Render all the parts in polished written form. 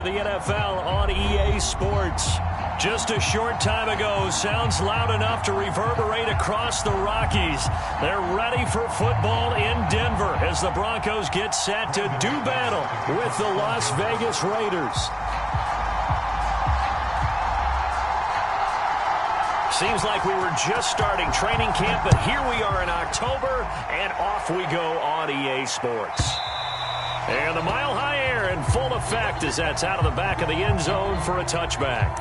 The NFL on EA Sports. Just a short time ago, sounds loud enough to reverberate across the Rockies. They're ready for football in Denver as the Broncos get set to do battle with the Las Vegas Raiders. Seems like we were just starting training camp, but here we are in October, and off we go on EA Sports. And the mile-high air in full effect as that's out of the back of the end zone for a touchback.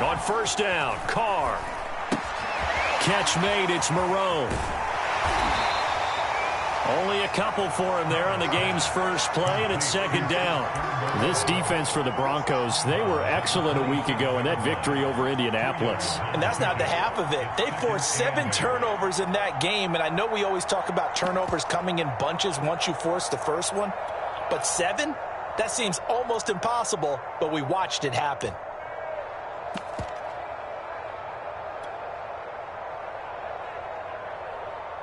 On first down, Carr. Catch made, it's Marone. Only a couple for him there on the game's first play, and it's second down. This defense for the Broncos, they were excellent a week ago in that victory over Indianapolis. And that's not the half of it. They forced 7 turnovers in that game, and I know we always talk about turnovers coming in bunches once you force the first one, but 7? That seems almost impossible, but we watched it happen.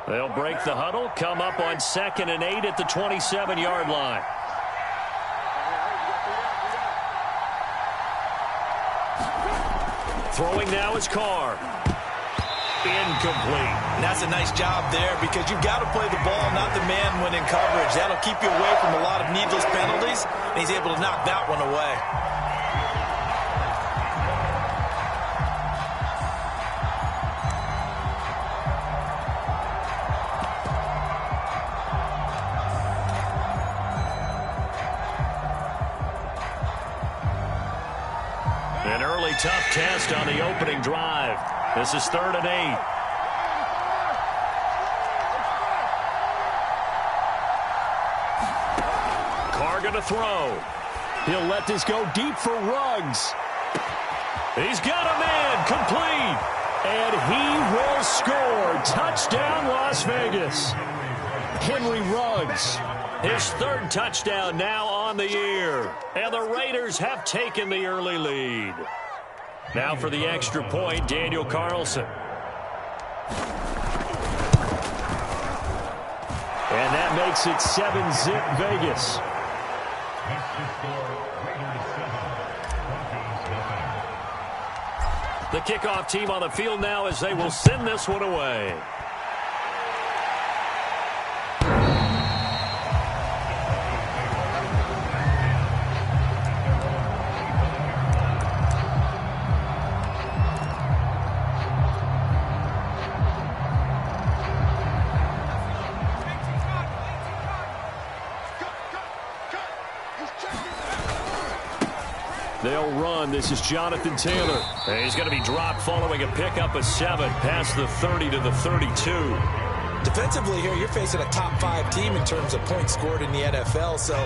They'll break the huddle, come up on 2nd and 8 at the 27-yard line. Throwing now is Carr. Incomplete. And that's a nice job there because you've got to play the ball, not the man when in coverage. That'll keep you away from a lot of needless penalties, and he's able to knock that one away. An early tough test on the opening drive. This is 3rd and 8. Carr going to throw. He'll let this go deep for Ruggs. He's got a man complete. And he will score. Touchdown, Las Vegas. Henry Ruggs. His 3rd touchdown now on the year. And the Raiders have taken the early lead. Now for the extra point, Daniel Carlson. And that makes it 7-zip Vegas. The kickoff team on the field now as they will send this one away. They'll run. This is Jonathan Taylor. And he's going to be dropped following a pickup of 7 past the 30 to the 32. Defensively here, you're facing a top 5 team in terms of points scored in the NFL. So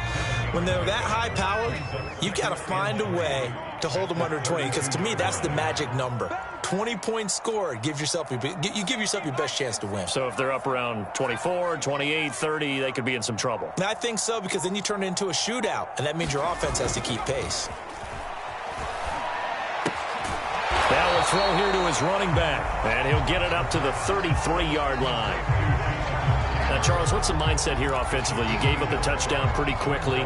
when they're that high powered, you've got to find a way to hold them under 20. Because to me, that's the magic number. 20 points scored, you give yourself your best chance to win. So if they're up around 24, 28, 30, they could be in some trouble. And I think so, because then you turn it into a shootout, and that means your offense has to keep pace. Now a throw here to his running back, and he'll get it up to the 33-yard line. Now, Charles, what's the mindset here offensively? You gave up the touchdown pretty quickly.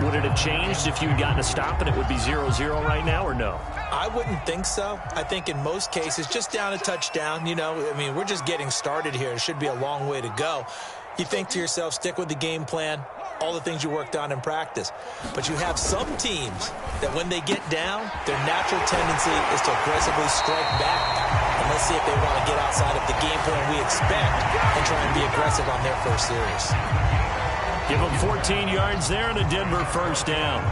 Would it have changed if you had gotten a stop and it would be 0-0 right now, or no? I wouldn't think so. I think in most cases, just down a touchdown, we're just getting started here. It should be a long way to go. You think to yourself, stick with the game plan, all the things you worked on in practice. But you have some teams that when they get down, their natural tendency is to aggressively strike back. And let's see if they want to get outside of the game plan we expect and try and be aggressive on their first series. Give him 14 yards there and a Denver first down.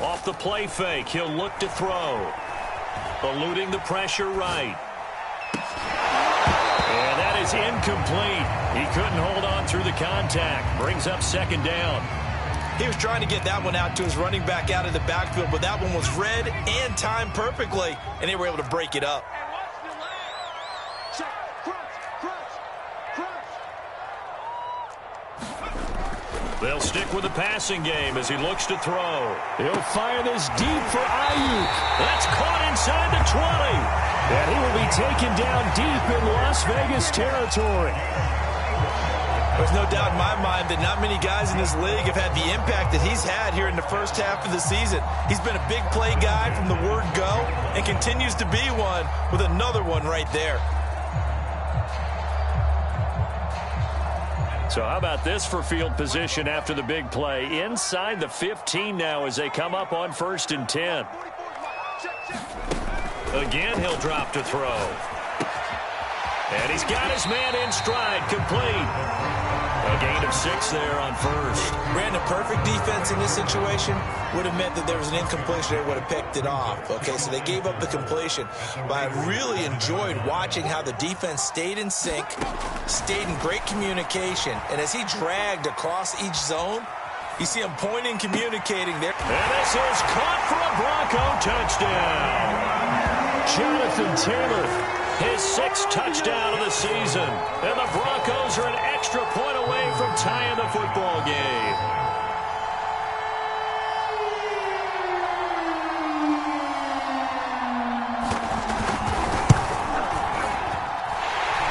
Off the play fake, he'll look to throw. Eluding the pressure right. And that is incomplete. He couldn't hold on through the contact. Brings up second down. He was trying to get that one out to his running back out of the backfield, but that one was read and timed perfectly, and they were able to break it up. They'll stick with the passing game as he looks to throw. He'll fire this deep for Ayuk. That's caught inside the 20. And he will be taken down deep in Las Vegas territory. There's no doubt in my mind that not many guys in this league have had the impact that he's had here in the first half of the season. He's been a big play guy from the word go and continues to be one with another one right there. So how about this for field position after the big play? Inside the 15 now as they come up on 1st and 10. Again, he'll drop to throw. And he's got his man in stride, complete. A gain of 6 there on first. Brandon, perfect defense in this situation would have meant that there was an incompletion. They would have picked it off. Okay, so they gave up the completion. But I really enjoyed watching how the defense stayed in sync, stayed in great communication. And as he dragged across each zone, you see him pointing, communicating there. And this is caught for a Bronco touchdown. Jonathan Taylor, his 6th touchdown of the season. And the Broncos are an extra point away from tying the football game.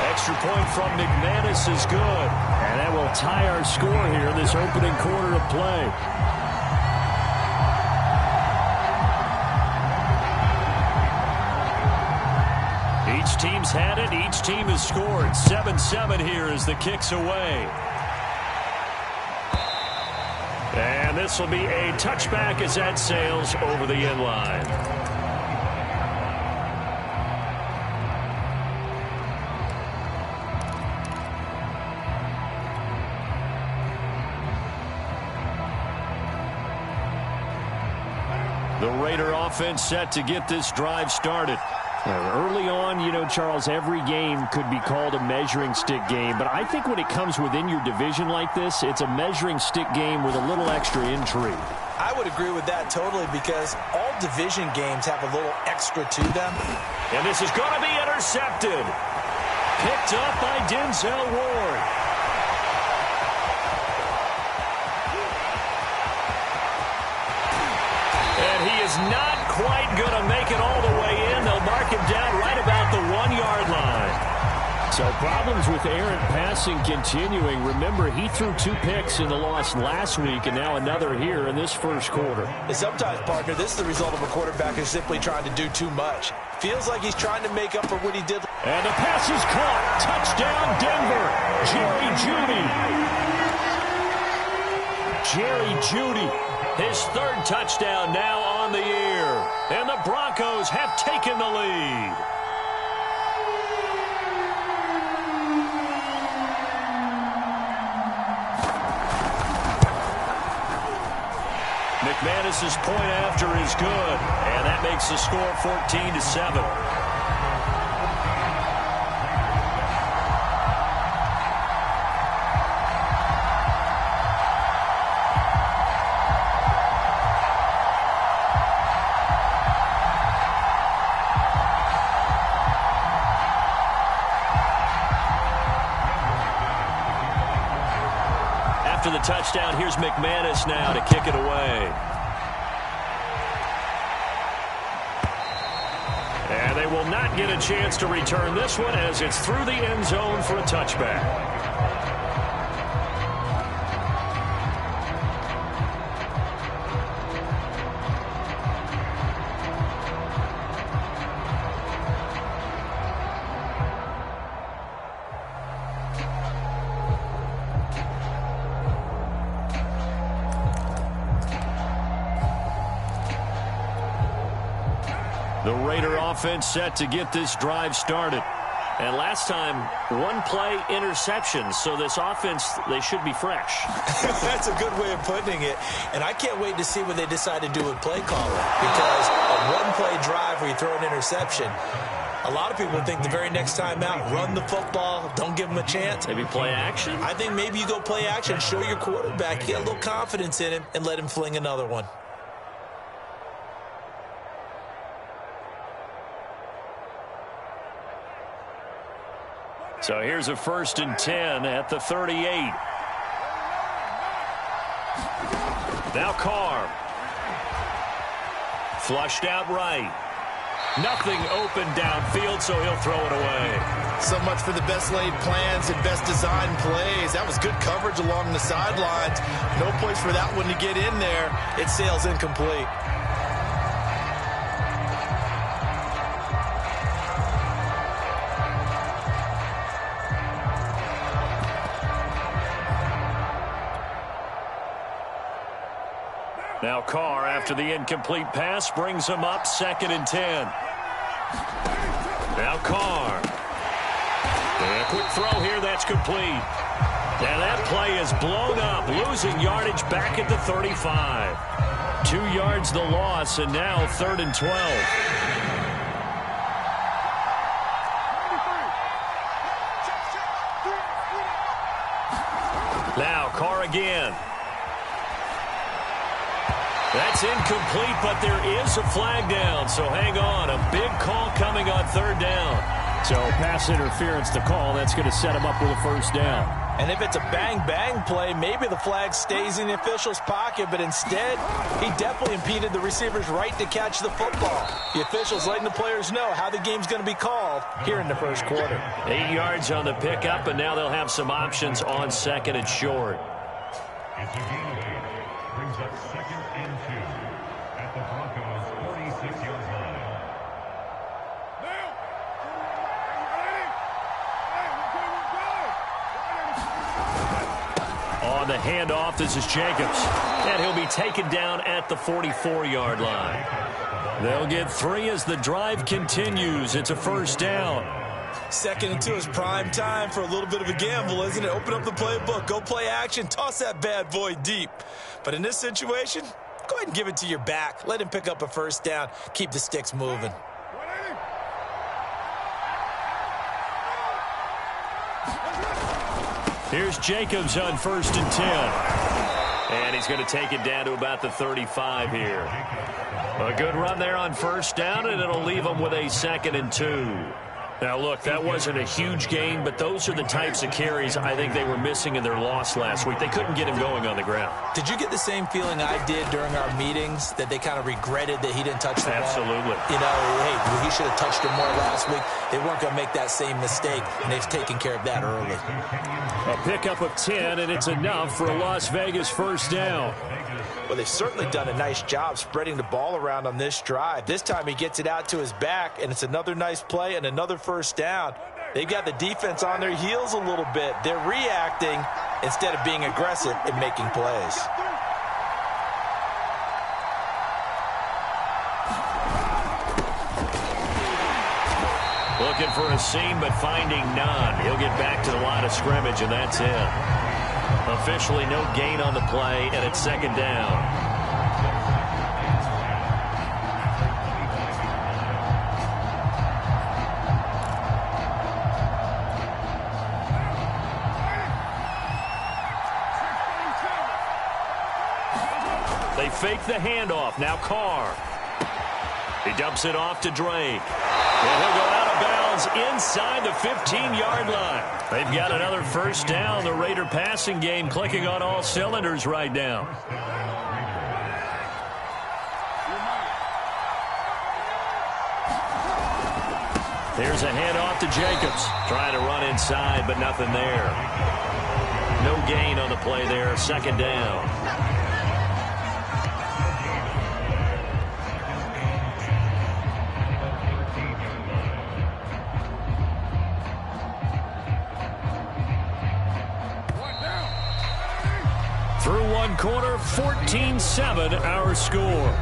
Extra point from McManus is good. And that will tie our score here in this opening quarter of play. Each team's had it. Each team has scored. 7-7 here as the kick's away. And this will be a touchback as that sails over the end line. The Raider offense set to get this drive started. Early on, you know, Charles, every game could be called a measuring stick game. But I think when it comes within your division like this, it's a measuring stick game with a little extra intrigue. I would agree with that totally because all division games have a little extra to them. And this is going to be intercepted. Picked up by Denzel Ward. And he is not quite going to make it all the way in. They'll mark him down right about the 1-yard line. So problems with errant passing continuing. Remember, he threw 2 picks in the loss last week and now another here in this first quarter. And sometimes, partner, this is the result of a quarterback who's simply trying to do too much. Feels like he's trying to make up for what he did. And the pass is caught. Touchdown, Denver. Jerry Jeudy. His 3rd touchdown now on the year. And the Broncos have taken the lead. McManus's point after is good. And that makes the score 14-7. After the touchdown, here's McManus now to kick it away. And they will not get a chance to return this one as it's through the end zone for a touchback. The Raider offense set to get this drive started. And last time, one-play interception, so this offense, they should be fresh. That's a good way of putting it. And I can't wait to see what they decide to do with play calling, because a one-play drive where you throw an interception, a lot of people think the very next time out, run the football, don't give them a chance. Maybe play action? I think maybe you go play action, show your quarterback, get a little confidence in him, and let him fling another one. So here's a 1st and 10 at the 38. Now Carr. Flushed out right. Nothing open downfield, so he'll throw it away. So much for the best laid plans and best design plays. That was good coverage along the sidelines. No place for that one to get in there. It sails incomplete. Now Carr, after the incomplete pass, brings him up 2nd and 10. Now Carr. And a quick throw here, that's complete. And that play is blown up, losing yardage back at the 35. 2 yards the loss, and now 3rd and 12. Now Carr again. That's incomplete, but there is a flag down, so hang on. A big call coming on 3rd down. So pass interference to call. That's going to set him up with a 1st down. And if it's a bang-bang play, maybe the flag stays in the official's pocket, but instead, he definitely impeded the receiver's right to catch the football. The official's letting the players know how the game's going to be called here in the 1st quarter. 8 yards on the pickup, and now they'll have some options on 2nd and short. It's a gain brings up 2nd and 2 at the Broncos' 46-yard line. On the handoff, this is Jacobs. And he'll be taken down at the 44-yard line. They'll get 3 as the drive continues. It's a 1st down. 2nd and 2 is prime time for a little bit of a gamble, isn't it? Open up the playbook, go play action, toss that bad boy deep. But in this situation, go ahead and give it to your back. Let him pick up a 1st down. Keep the sticks moving. Here's Jacobs on 1st and 10. And he's going to take it down to about the 35 here. A good run there on 1st down, and it'll leave him with a 2nd and 2. Now, look, that wasn't a huge gain, but those are the types of carries I think they were missing in their loss last week. They couldn't get him going on the ground. Did you get the same feeling I did during our meetings, that they kind of regretted that he didn't touch the ball? Absolutely. You know, hey, he should have touched it more last week. They weren't going to make that same mistake, and they've taken care of that early. A pickup of 10, and it's enough for a Las Vegas 1st down. Well, they've certainly done a nice job spreading the ball around on this drive. This time he gets it out to his back, and it's another nice play and another 1st down. They've got the defense on their heels a little bit. They're reacting instead of being aggressive and making plays. Looking for a seam, but finding none. He'll get back to the line of scrimmage, and that's it. Officially no gain on the play, and it's 2nd down. They fake the handoff. Now Carr. He dumps it off to Drake. And he'll go out of bounds inside the 15-yard line. They've got another 1st down. The Raider passing game clicking on all cylinders right now. Here's a handoff to Jacobs. Trying to run inside, but nothing there. No gain on the play there. 2nd down. Through one quarter, 14-7 our score.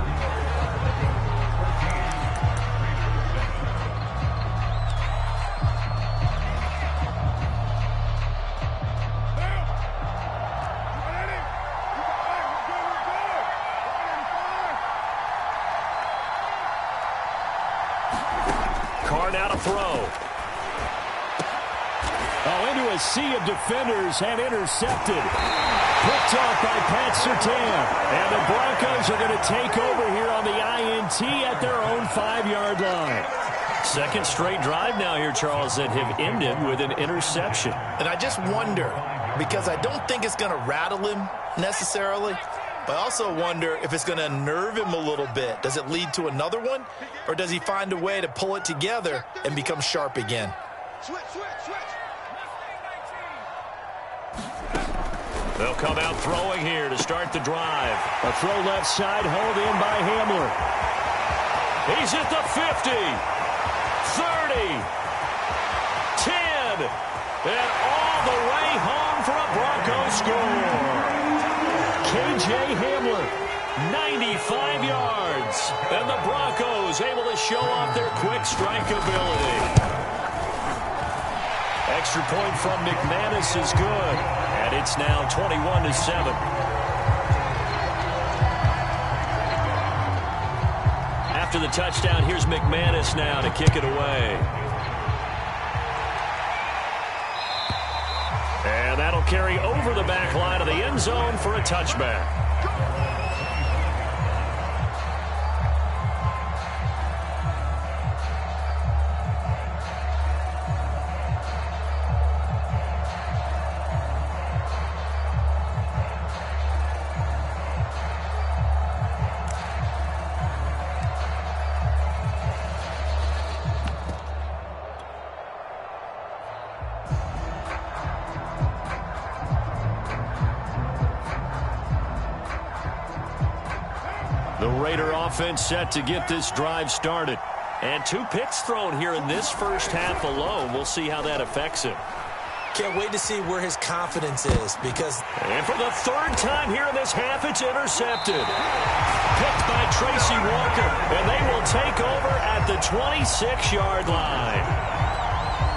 Carr now to throw. Oh, into a sea of defenders and intercepted. Picked off by Pat Surtain. And the Broncos are going to take over here on the INT at their own 5-yard line. Second straight drive now here, Charles, that have ended with an interception. And I just wonder, because I don't think it's going to rattle him necessarily, but I also wonder if it's going to unnerve him a little bit. Does it lead to another one, or does he find a way to pull it together and become sharp again? They'll come out throwing here to start the drive. A throw left side, hauled in by Hamler. He's at the 50, 30, 10, and all the way home for a Broncos score. KJ Hamler, 95 yards, and the Broncos able to show off their quick strike ability. Extra point from McManus is good, and it's now 21-7. After the touchdown, here's McManus now to kick it away. And that'll carry over the back line of the end zone for a touchback. The Raider offense set to get this drive started. And 2 picks thrown here in this first half alone. We'll see how that affects him. Can't wait to see where his confidence is because... And for the 3rd time here in this half, it's intercepted. Picked by Tracy Walker, and they will take over at the 26-yard line.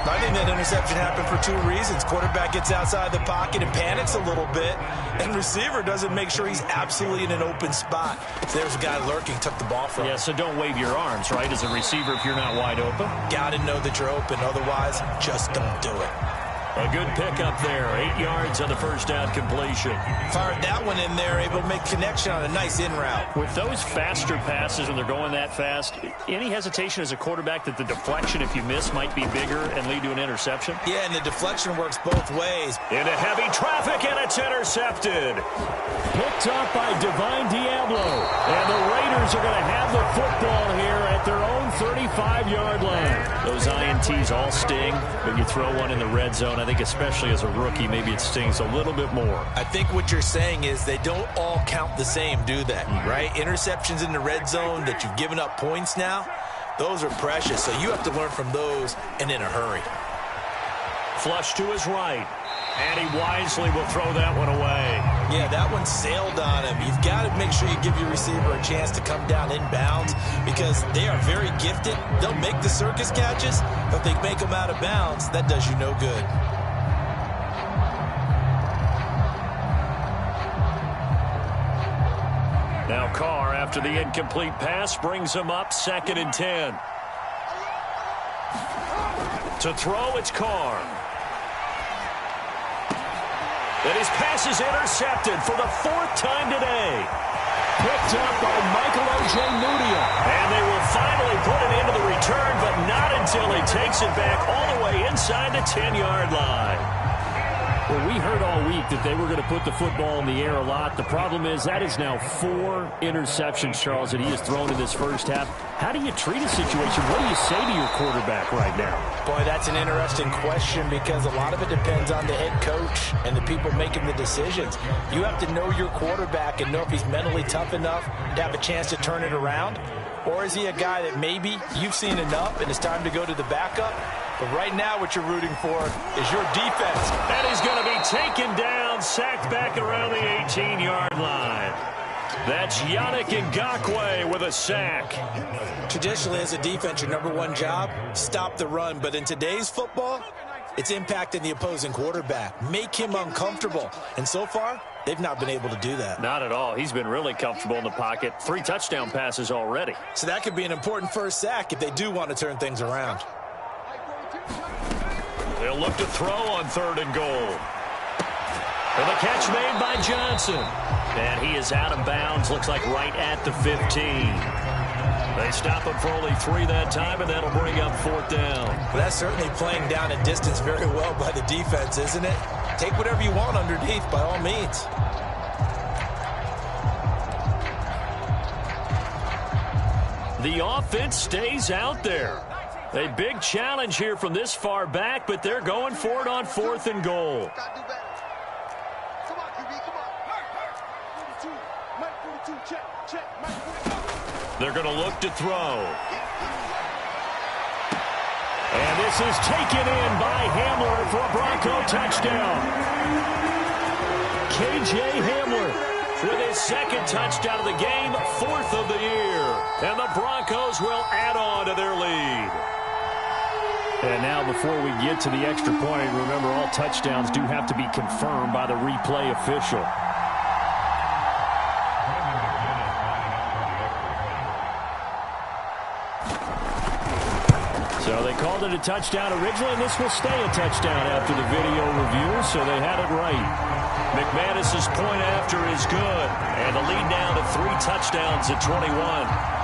I think that interception happened for 2 reasons. Quarterback gets outside the pocket and panics a little bit, and receiver doesn't make sure he's absolutely in an open spot. So there's a guy lurking, took the ball from him. Yeah, so don't wave your arms, right, as a receiver if you're not wide open. Got to know that you're open. Otherwise, just don't do it. A good pickup there. 8 yards on the first down completion. Fired that one in there, able to make connection on a nice in route. With those faster passes when they're going that fast, any hesitation as a quarterback that the deflection, if you miss, might be bigger and lead to an interception? Yeah, and the deflection works both ways. Into heavy traffic, and it's intercepted. Picked up by Divine Diablo. And the Raiders are going to have the football here at their own 35-yard line. Those INTs all sting, but you throw one in the red zone. I think especially as a rookie, maybe it stings a little bit more. I think what you're saying is they don't all count the same, do they? Right? Interceptions in the red zone that you've given up points now, those are precious. So you have to learn from those and in a hurry. Flush to his right. And he wisely will throw that one away. Yeah, that one sailed on him. You've got to make sure you give your receiver a chance to come down inbounds because they are very gifted. They'll make the circus catches, but if they make them out of bounds, that does you no good. Now Carr, after the incomplete pass, brings him up 2nd and 10. To throw, it's Carr. And his pass is intercepted for the 4th time today. Picked up by Michael Ojemudia. And they will finally put it into the return, but not until he takes it back all the way inside the 10-yard line. Well, we heard all week that they were going to put the football in the air a lot. The problem is that is now 4 interceptions, Charles, that he has thrown in this first half. How do you treat a situation? What do you say to your quarterback right now? Boy, that's an interesting question because a lot of it depends on the head coach and the people making the decisions. You have to know your quarterback and know if he's mentally tough enough to have a chance to turn it around. Or is he a guy that maybe you've seen enough and it's time to go to the backup? But right now what you're rooting for is your defense. And he's going to be taken down, sacked back around the 18-yard line. That's Yannick Ngakoue with a sack. Traditionally, as a defense, your number one job, stop the run. But in today's football, it's impacting the opposing quarterback. Make him uncomfortable. And so far, They've not been able to do that. Not at all. He's been really comfortable in the pocket. 3 touchdown passes already. So that could be an important first sack if they do want to turn things around. They'll look to throw on 3rd and goal. And the catch made by Johnson. And he is out of bounds, looks like right at the 15. They stop him for only 3 that time, and that'll bring up 4th down. Well, that's certainly playing down in distance very well by the defense, isn't it? Take whatever you want underneath, by all means. The offense stays out there. A big challenge here from this far back, but they're going for it on 4th and goal. They're going to look to throw. And this is taken in by Hamler for a Bronco touchdown. K.J. Hamler with his 2nd touchdown of the game, 4th of the year. And the Broncos will add on to their lead. And now before we get to the extra point, remember all touchdowns do have to be confirmed by the replay official. So they called it a touchdown originally, and this will stay a touchdown after the video review, so they had it right. McManus's point after is good, and the lead now to 3 touchdowns at 21.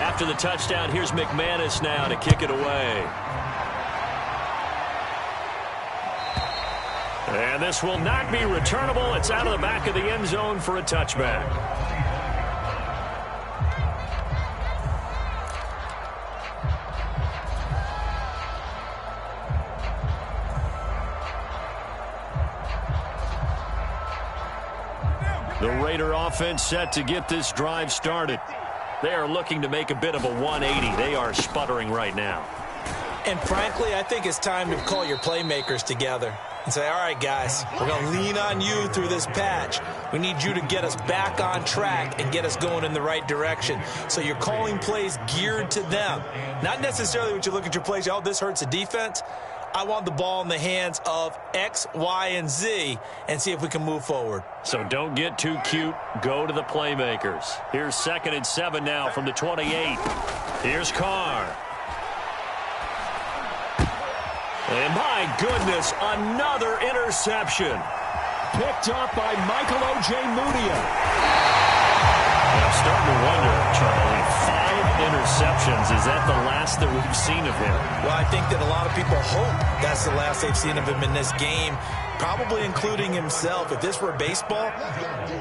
After the touchdown, here's McManus now to kick it away. And this will not be returnable. It's out of the back of the end zone for a touchback. The Raider offense set to get this drive started. They are looking to make a bit of a 180. They are sputtering right now. And frankly, I think it's time to call your playmakers together and say, all right, guys, we're going to lean on you through this patch. We need you to get us back on track and get us going in the right direction. So you're calling plays geared to them. Not necessarily when you look at your plays, oh, this hurts the defense. I want the ball in the hands of X, Y, and Z and see if we can move forward. So don't get too cute. Go to the playmakers. Here's 2nd and 7 now from the 28. Here's Carr. And my goodness, another interception. Picked up by Michael O.J. Mudia. I'm starting to wonder, Charlie, 5 interceptions. Is that the last that we've seen of him? Well, I think that a lot of people hope that's the last they've seen of him in this game, probably including himself. If this were baseball,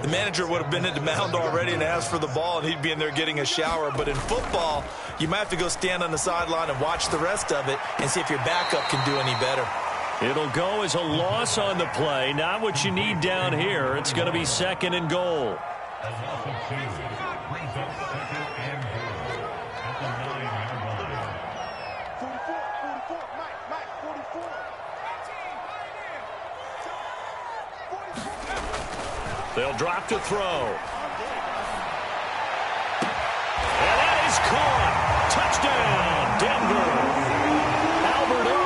the manager would have been at the mound already and asked for the ball, and he'd be in there getting a shower. But in football, you might have to go stand on the sideline and watch the rest of it and see if your backup can do any better. It'll go as a loss on the play. Not what you need down here. It's going to be 2nd and goal. A loss of 2 brings up 2nd and goal at the 9-yard line. 44, Mike, 44. They'll drop to throw. And that is caught. Touchdown, Denver. Albert O,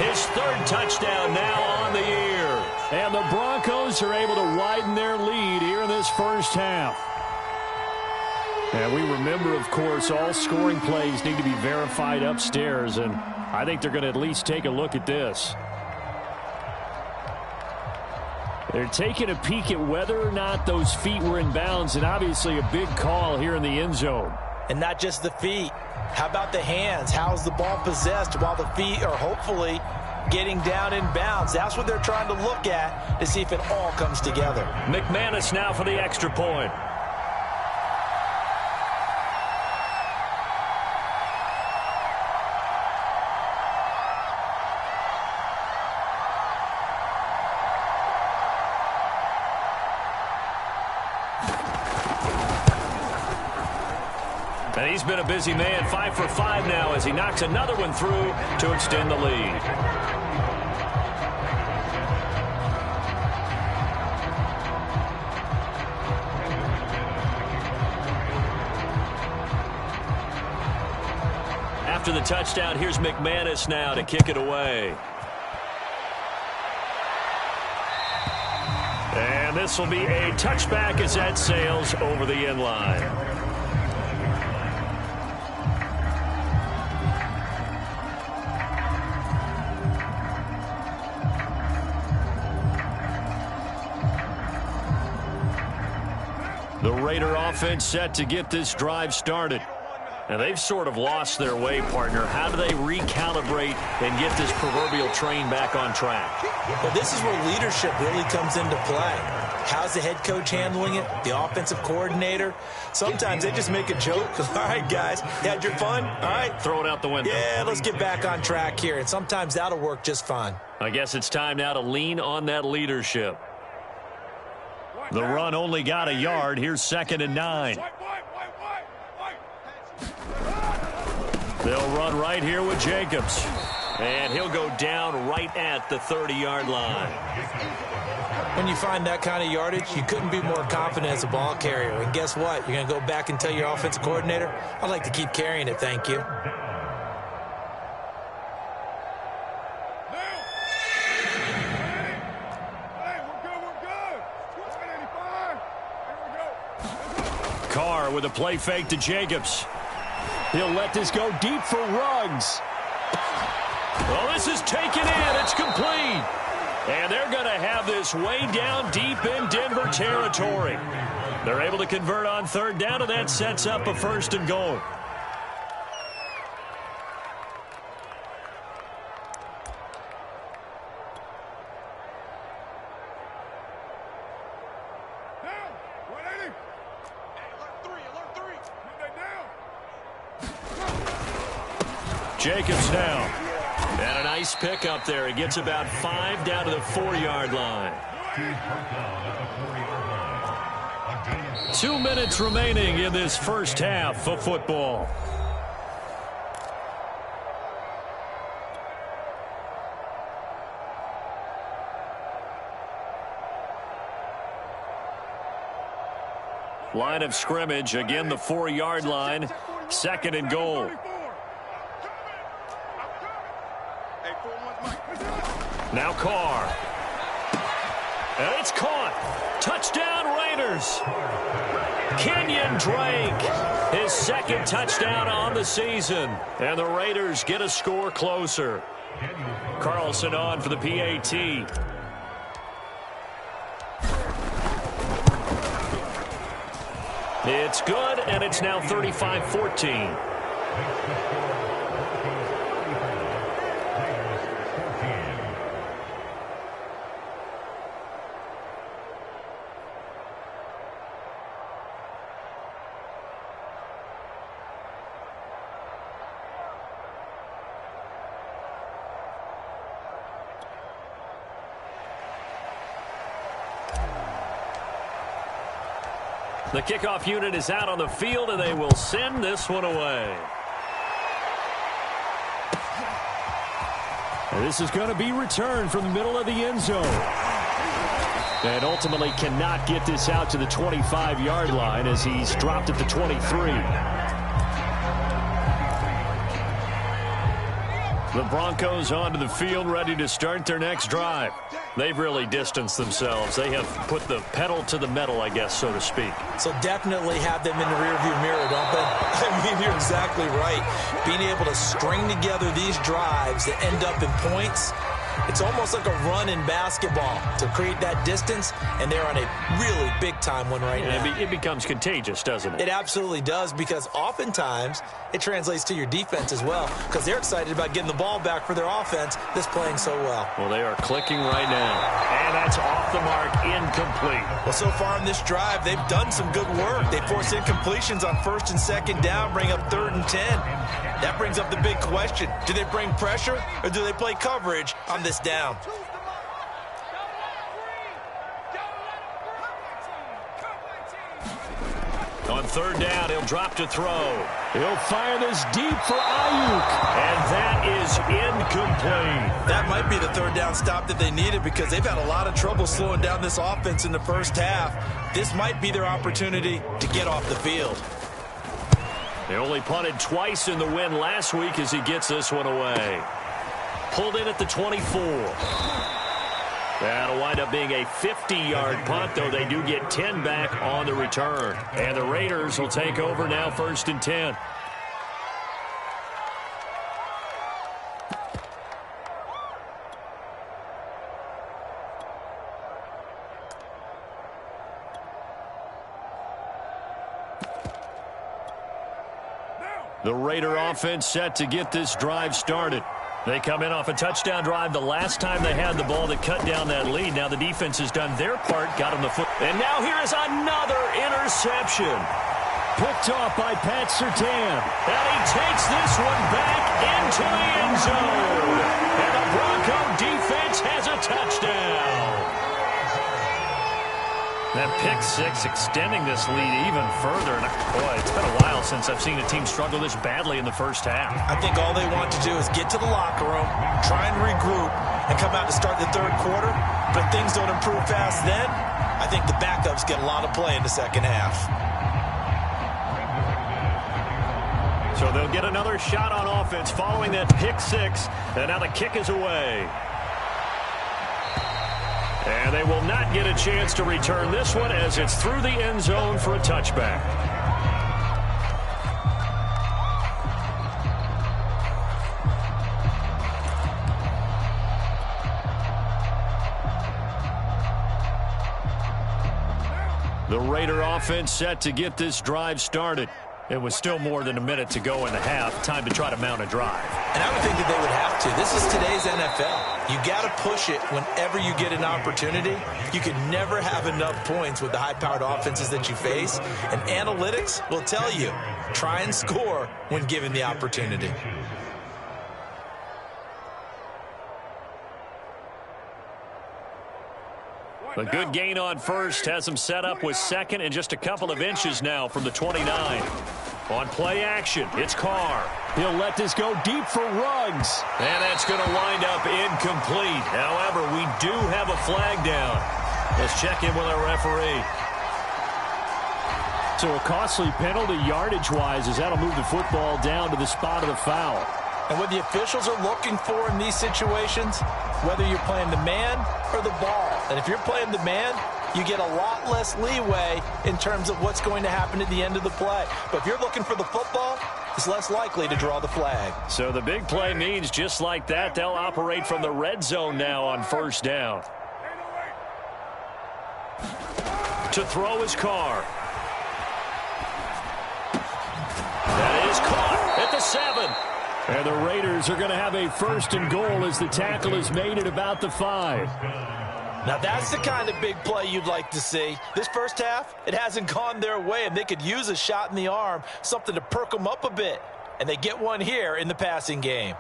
his 3rd touchdown now on the year. And the Broncos are able to widen their lead here in this first half. And we remember, of course, all scoring plays need to be verified upstairs, and I think they're going to at least take a look at this. They're taking a peek at whether or not those feet were in bounds, and obviously a big call here in the end zone. And not just the feet. How about the hands? How's the ball possessed while the feet are hopefully getting down in bounds? That's what they're trying to look at to see if it all comes together. McManus now for the extra point. And he's been a busy man, 5 for 5 now as he knocks another one through to extend the lead. after the touchdown. Here's McManus now to kick it away. And this will be a touchback as that sails over the end line. The Raider offense set to get this drive started. And they've sort of lost their way, partner. How do they recalibrate and get this proverbial train back on track? Well, this is where leadership really comes into play. How's the head coach handling it? The offensive coordinator? Sometimes they just make a joke. All right, guys, you had your fun? All right. Throw it out the window. Yeah, let's get back on track here. And sometimes that'll work just fine. I guess it's time now to lean on that leadership. The run only got a yard. Here's 2nd and 9. They'll run right here with Jacobs. And he'll go down right at the 30-yard line. When you find that kind of yardage, you couldn't be more confident as a ball carrier. And guess what? You're going to go back and tell your offensive coordinator, I'd like to keep carrying it, thank you. Carr with a play fake to Jacobs. He'll let this go deep for Ruggs. Well, this is taken in. It's complete. And they're going to have this way down deep in Denver territory. They're able to convert on 3rd down, and that sets up a 1st and goal. Jacobs now. And a nice pick up there. He gets about 5 down to the 4-yard line. 2 minutes remaining in this first half of football. Line of scrimmage. Again, the 4-yard line. 2nd and goal. Now Carr. And it's caught. Touchdown Raiders. Kenyon Drake. His 2nd touchdown on the season. And the Raiders get a score closer. Carlson on for the PAT. It's good, and it's now 35-14. The kickoff unit is out on the field, and they will send this one away. And this is going to be returned from the middle of the end zone. And ultimately cannot get this out to the 25-yard line as he's dropped at the 23. The Broncos onto the field, ready to start their next drive. They've really distanced themselves. They have put the pedal to the metal, I guess, so to speak. So definitely have them in the rearview mirror, don't they? I mean, you're exactly right. Being able to string together these drives that end up in points, it's almost like a run in basketball to create that distance, and they're on a really big-time one right now. It becomes contagious, doesn't it? It absolutely does, because oftentimes it translates to your defense as well, because they're excited about getting the ball back for their offense that's playing so well. Well, they are clicking right now. And that's off the mark, incomplete. Well, so far in this drive, they've done some good work. They force incompletions on 1st and 2nd down, bring up 3rd and 10. That brings up the big question. Do they bring pressure, or do they play coverage on this down? On 3rd down, he'll drop to throw. He'll fire this deep for Ayuk. And that is incomplete. That might be the 3rd down stop that they needed, because they've had a lot of trouble slowing down this offense in the first half. This might be their opportunity to get off the field. They only punted twice in the win last week as he gets this one away. Pulled in at the 24. That'll wind up being a 50-yard punt, though they do get 10 back on the return. And the Raiders will take over now, 1st and 10. The Raider offense set to get this drive started. They come in off a touchdown drive the last time they had the ball that cut down that lead. Now the defense has done their part, got him the foot. And now here is another interception. Picked off by Pat Surtain. And he takes this one back into the end zone. And the Bronco defense has a touchdown. That pick six extending this lead even further. And boy, it's been a while since I've seen a team struggle this badly in the first half. I think all they want to do is get to the locker room, try and regroup, and come out to start the third quarter. But things don't improve fast then. I think the backups get a lot of play in the second half. So they'll get another shot on offense following that pick six. And now the kick is away. And they will not get a chance to return this one as it's through the end zone for a touchback. The Raider offense set to get this drive started. It was still more than a minute to go in the half. Time to try to mount a drive. And I would think that they would have to. This is today's NFL. You got to push it whenever you get an opportunity. You can never have enough points with the high-powered offenses that you face. And analytics will tell you, try and score when given the opportunity. A good gain on first has him set up with second and just a couple of inches now from the 29. On play action, it's Carr. He'll let this go deep for Ruggs. And that's going to wind up incomplete. However, we do have a flag down. Let's check in with our referee. So a costly penalty yardage-wise as that'll move the football down to the spot of the foul. And what the officials are looking for in these situations, whether you're playing the man or the ball. And if you're playing the man, you get a lot less leeway in terms of what's going to happen at the end of the play. But if you're looking for the football, it's less likely to draw the flag. So the big play means just like that, they'll operate from the red zone now on first down. To throw his Carr. That is caught at the 7. And the Raiders are going to have a 1st and goal as the tackle is made at about the 5. Now that's the kind of big play you'd like to see. This first half, it hasn't gone their way, and they could use a shot in the arm, something to perk them up a bit. And they get one here in the passing game.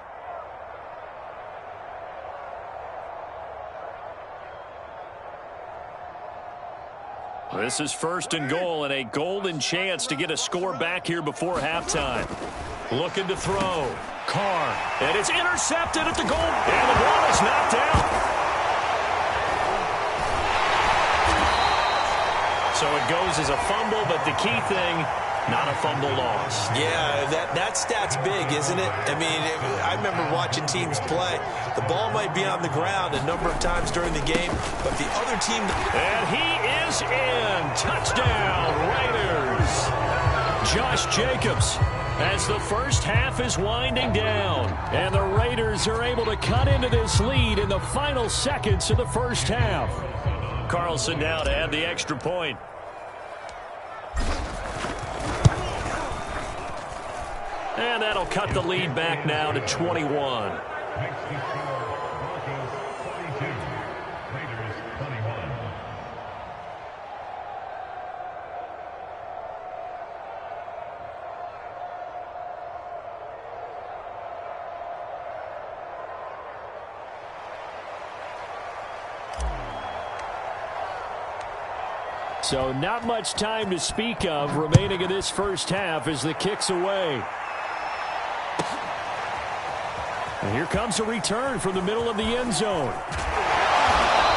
This is 1st and goal and a golden chance to get a score back here before halftime. Looking to throw. Carr. And it's intercepted at the goal. And the ball is knocked out. So it goes as a fumble, but the key thing, not a fumble loss. Yeah, that stat's big, isn't it? I mean, I remember watching teams play. The ball might be on the ground a number of times during the game, but the other team... And he is in. Touchdown, Raiders. Josh Jacobs as the first half is winding down. And the Raiders are able to cut into this lead in the final seconds of the first half. Carlson now to add the extra point. And that'll cut the lead back now to 21. So not much time to speak of remaining in this first half as the kick's away. And here comes a return from the middle of the end zone.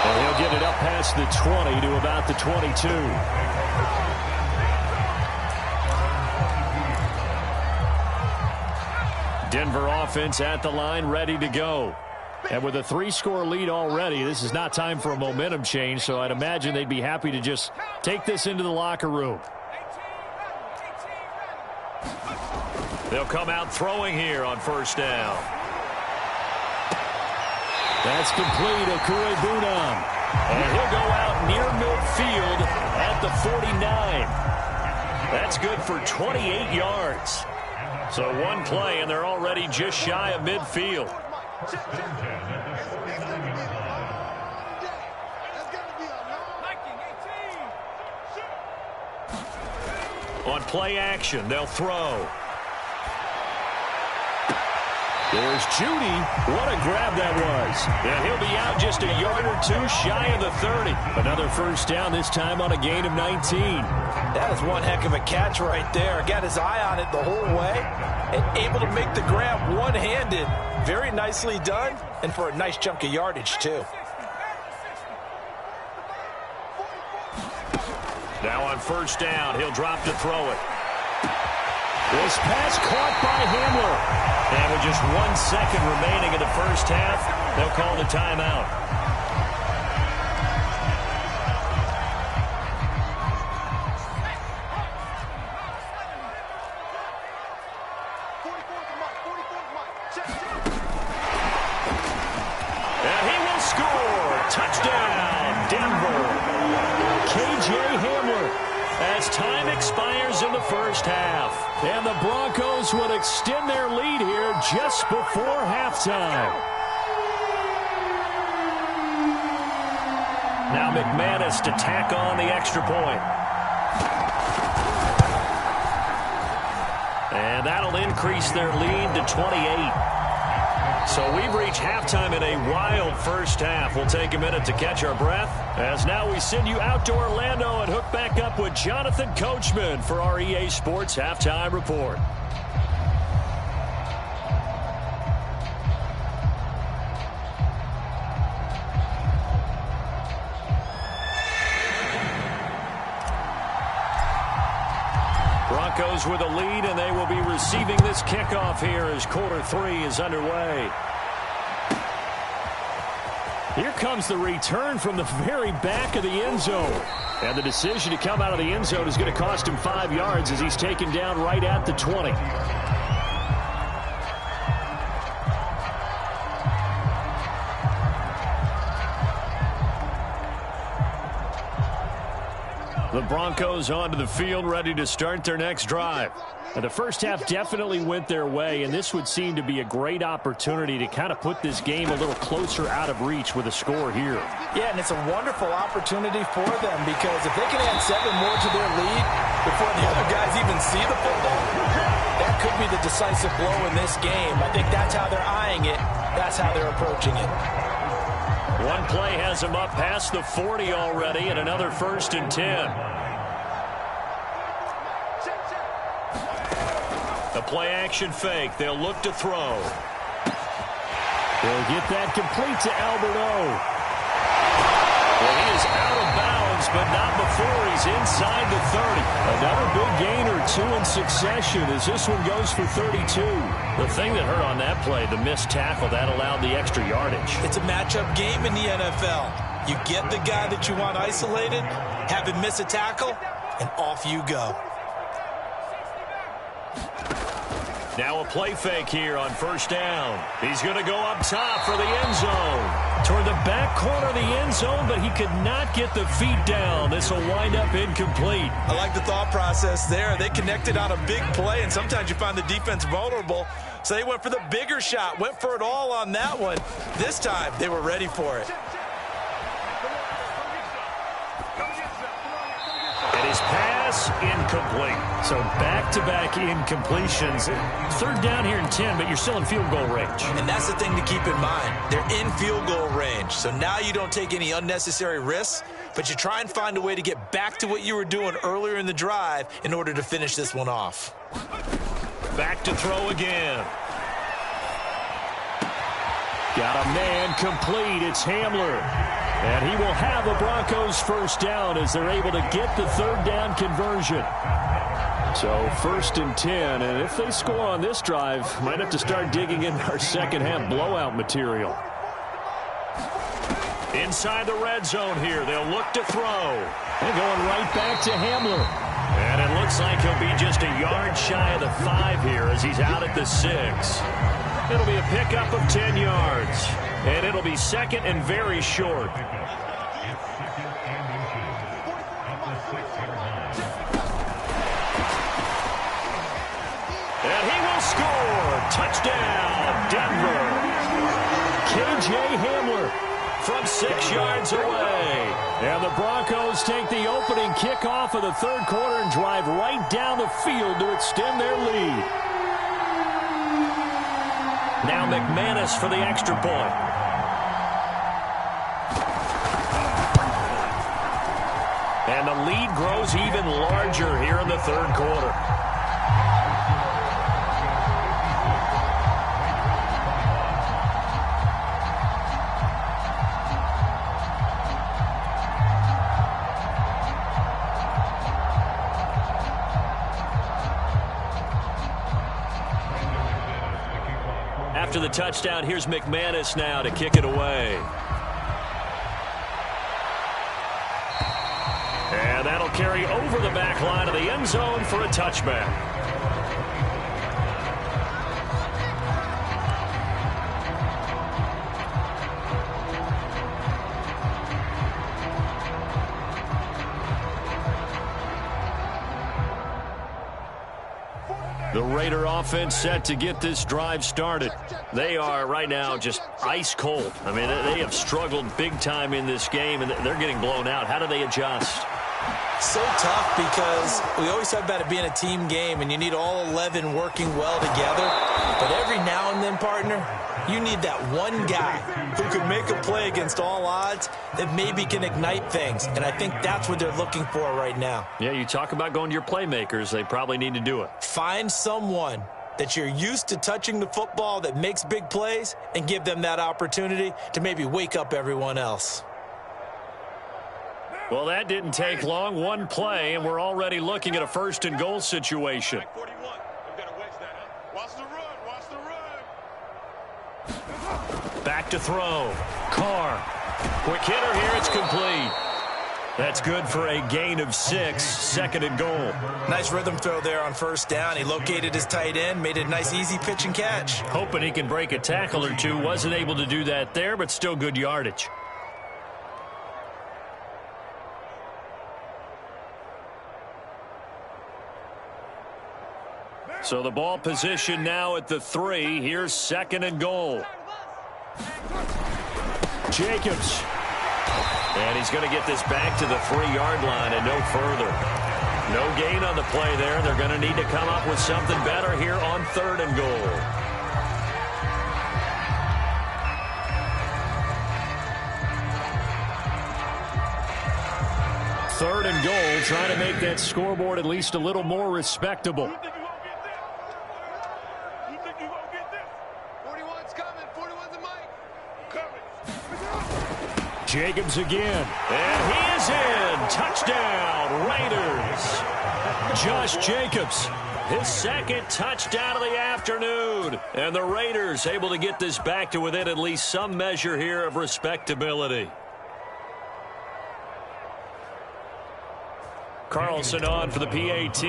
And he'll get it up past the 20 to about the 22. Denver offense at the line, ready to go. And with a 3-score lead already, this is not time for a momentum change, so I'd imagine they'd be happy to just take this into the locker room. They'll come out throwing here on first down. That's complete, Okurebunam. And he'll go out near midfield at the 49. That's good for 28 yards. So one play, and they're already just shy of midfield. On play action, they'll throw. There's Judy. What a grab that was. And he'll be out just a yard or two shy of the 30. Another first down, this time on a gain of 19. That is one heck of a catch right there. Got his eye on it the whole way and able to make the grab one-handed. Very nicely done, and for a nice chunk of yardage, too. Now on first down, he'll drop to throw it. This pass caught by Hamler. And with just 1 second remaining in the first half, they'll call the timeout. And he will score. Touchdown, Denver. K.J. Hamler. As time expires in the first half. And the Broncos would extend their lead here just before halftime. Now McManus to tack on the extra point. And that'll increase their lead to 28. So we've reached halftime in a wild first half. We'll take a minute to catch our breath, as now we send you out to Orlando and hook back up with Jonathan Coachman for our EA Sports Halftime Report. Broncos with a lead, and they will be receiving this kickoff here as quarter 3 is underway. Here comes the return from the very back of the end zone. And the decision to come out of the end zone is going to cost him 5 yards as he's taken down right at the 20. The Broncos onto the field, ready to start their next drive. And the first half definitely went their way, and this would seem to be a great opportunity to kind of put this game a little closer out of reach with a score here. Yeah, and it's a wonderful opportunity for them, because if they can add 7 more to their lead before the other guys even see the football, that could be the decisive blow in this game. I think that's how they're eyeing it. That's how they're approaching it. One play has them up past the 40 already, and another 1st and 10. A play-action fake. They'll look to throw. They'll get that complete to Alberto. Well, he is out of bounds, but not before he's inside the 30. Another big gain or 2 in succession as this one goes for 32. The thing that hurt on that play, the missed tackle, that allowed the extra yardage. It's a matchup game in the NFL. You get the guy that you want isolated, have him miss a tackle, and off you go. Now a play fake here on first down. He's going to go up top for the end zone. Toward the back corner of the end zone, but he could not get the feet down. This will wind up incomplete. I like the thought process there. They connected on a big play, and sometimes you find the defense vulnerable. So they went for the bigger shot, went for it all on that one. This time, they were ready for it. And his pass incomplete. So back-to-back incompletions. 3rd down here and 10, but you're still in field goal range. And that's the thing to keep in mind. They're in field goal range. So now you don't take any unnecessary risks, but you try and find a way to get back to what you were doing earlier in the drive in order to finish this one off. Back to throw again. Got a man complete. It's Hamler. And he will have the Broncos 1st down as they're able to get the 3rd down conversion. So 1st and 10, and if they score on this drive, might have to start digging in our second half blowout material. Inside the red zone here, they'll look to throw. And going right back to Hamler. And it looks like he'll be just a yard shy of the 5 here as he's out at the 6. It'll be a pickup of 10 yards. And it'll be second and very short. And he will score. Touchdown, Denver. K.J. Hamler from 6 yards away. And the Broncos take the opening kickoff of the 3rd quarter and drive right down the field to extend their lead. Now McManus for the extra point. And the lead grows even larger here in the 3rd quarter. After the touchdown, here's McManus now to kick it away. And that'll carry over the back line of the end zone for a touchback. The Raider offense set to get this drive started. They are right now just ice cold. I mean, they have struggled big time in this game, and they're getting blown out. How do they adjust? So tough because we always talk about it being a team game, and you need all 11 working well together. But every now and then, partner, you need that one guy who could make a play against all odds that maybe can ignite things. And I think that's what they're looking for right now. Yeah, you talk about going to your playmakers. They probably need to do it. Find someone that you're used to touching the football that makes big plays and give them that opportunity to maybe wake up everyone else. Well, that didn't take long. One play, and we're already looking at a 1st and goal situation. Back to throw. Carr. Quick hitter here. It's complete. That's good for a gain of 6. 2nd and goal. Nice rhythm throw there on 1st down. He located his tight end, made it a nice easy pitch and catch. Hoping he can break a tackle or two. Wasn't able to do that there, but still good yardage. So the ball position now at the 3. Here's 2nd and goal. Jacobs. And he's going to get this back to the 3-yard line and no further. No gain on the play there. They're going to need to come up with something better here on 3rd and goal. Third and goal, trying to make that scoreboard at least a little more respectable. Jacobs again. And he is in. Touchdown, Raiders. Josh Jacobs. His 2nd touchdown of the afternoon. And the Raiders able to get this back to within at least some measure here of respectability. Carlson on for the PAT.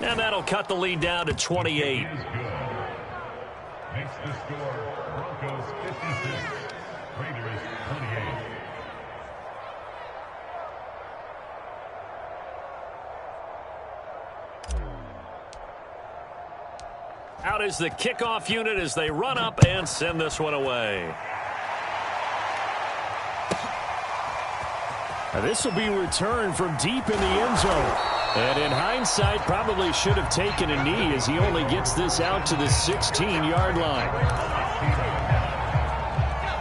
And that'll cut the lead down to 28. Makes the score Broncos 56, Raiders 28. Out is the kickoff unit as they run up and send this one away. Now this will be returned from deep in the end zone. And in hindsight, probably should have taken a knee as he only gets this out to the 16-yard line.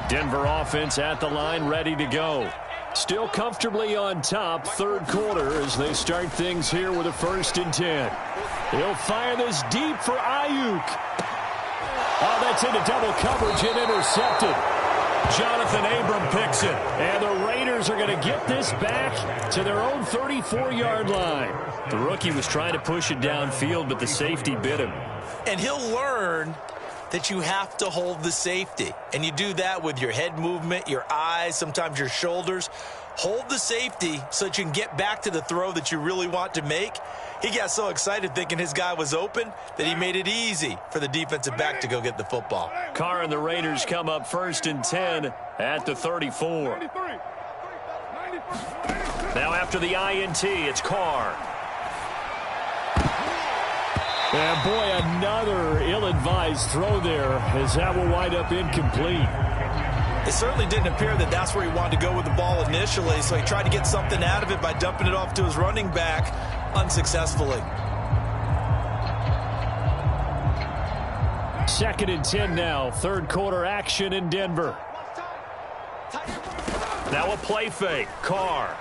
Denver offense at the line, ready to go. Still comfortably on top, 3rd quarter as they start things here with a 1st and 10. He'll fire this deep for Ayuk. Oh, that's into double coverage and intercepted. Jonathan Abram picks it. And the Raiders are going to get this back to their own 34-yard line. The rookie was trying to push it downfield, but the safety bit him. And he'll learn that you have to hold the safety. And you do that with your head movement, your eyes, sometimes your shoulders. Hold the safety so that you can get back to the throw that you really want to make. He got so excited thinking his guy was open that he made it easy for the defensive back to go get the football. Carr and the Raiders come up 1st and 10 at the 34. Now after the INT, it's Carr. And boy, another ill-advised throw there, as that will wind up incomplete. It certainly didn't appear that that's where he wanted to go with the ball initially, so he tried to get something out of it by dumping it off to his running back unsuccessfully. 2nd and 10 now, third quarter action in Denver. Now a play fake, Carr.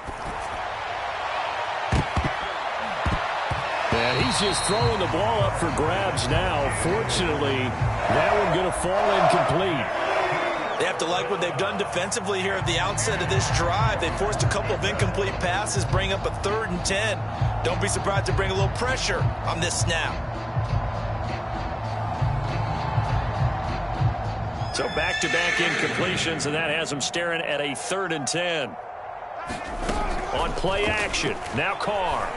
And he's just throwing the ball up for grabs now. Fortunately, that one going to fall incomplete. They have to like what they've done defensively here at the outset of this drive. They forced a couple of incomplete passes, bring up a 3rd and 10. Don't be surprised to bring a little pressure on this snap. So back-to-back incompletions, and that has them staring at a 3rd and 10. On play action, now Carr.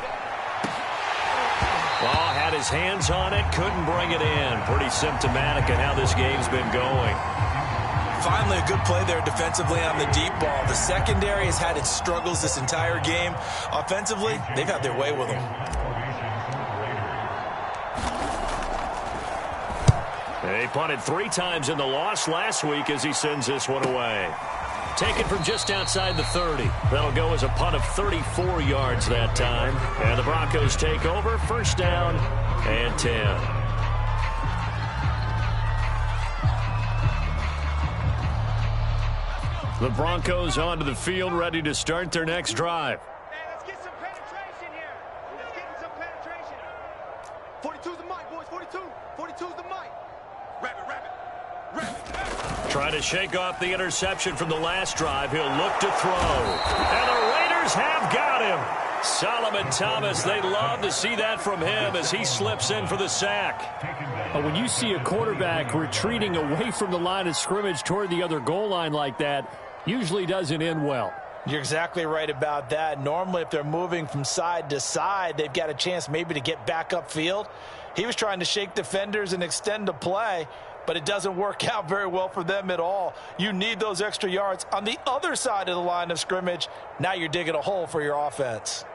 Well, had his hands on it, couldn't bring it in. Pretty symptomatic of how this game's been going. Finally, a good play there defensively on the deep ball. The secondary has had its struggles this entire game. Offensively, they've had their way with them. They punted 3 times in the loss last week as he sends this one away. Taken from just outside the 30. That'll go as a punt of 34 yards that time. And the Broncos take over, 1st down and 10. The Broncos onto the field, ready to start their next drive. Let's get some penetration here. Let's get some penetration. 42's the mic, boys. 42. 42's the mic. Wrap it. Trying to shake off the interception from the last drive. He'll look to throw. And the Raiders have got him. Solomon Thomas, they'd love to see that from him as he slips in for the sack. When you see a quarterback retreating away from the line of scrimmage toward the other goal line like that, usually doesn't end well. You're exactly right about that. Normally, if they're moving from side to side, they've got a chance maybe to get back upfield. He was trying to shake defenders and extend the play, but it doesn't work out very well for them at all. You need those extra yards on the other side of the line of scrimmage. Now you're digging a hole for your offense.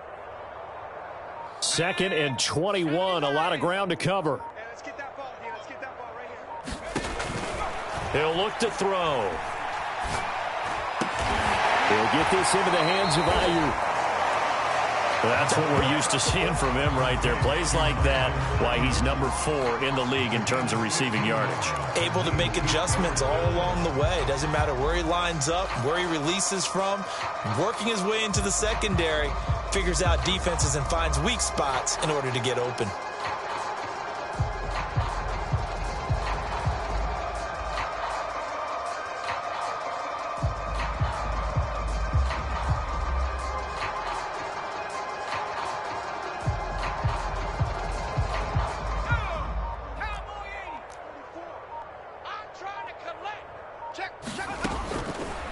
2nd and 21, a lot of ground to cover. Let's get that ball here. Let's get that ball right here. He'll look to throw. He'll get this into the hands of Ayuk. That's what we're used to seeing from him right there. Plays like that, why he's number 4 in the league in terms of receiving yardage. Able to make adjustments all along the way. Doesn't matter where he lines up, where he releases from. Working his way into the secondary, figures out defenses and finds weak spots in order to get open.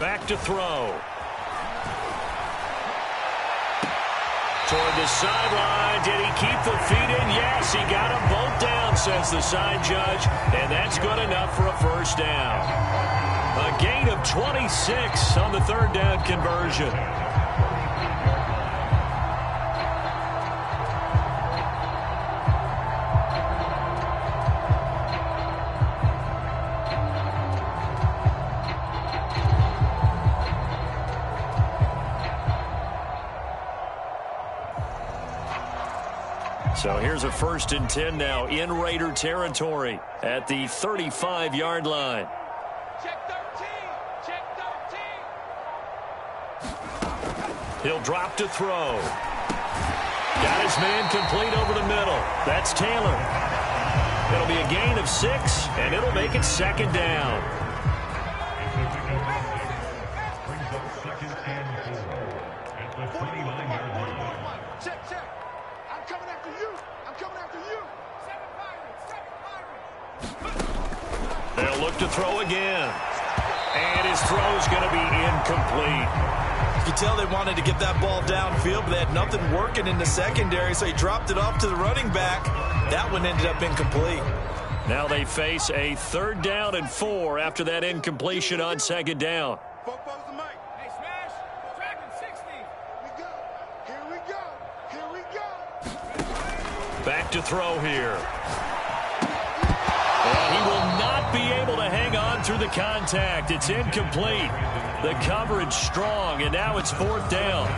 Back to throw. Toward the sideline. Did he keep the feet in? Yes, he got them both down, says the side judge. And that's good enough for a 1st down. A gain of 26 on the 3rd down conversion. So here's a 1st and 10 now in Raider territory at the 35-yard line. Check 13. Check 13. He'll drop to throw. Got his man complete over the middle. That's Taylor. It'll be a gain of 6, and it'll make it 2nd down. to throw again. And his throw's going to be incomplete. You can tell they wanted to get that ball downfield, but they had nothing working in the secondary, so he dropped it off to the running back. That one ended up incomplete. Now they face a 3rd down and 4 after that incompletion on 2nd down. Hey, Smash, track him 60. Here we go. Here we go. Back to throw here. And he will not be able to hang on through the contact. It's incomplete. The coverage strong, and now it's 4th down.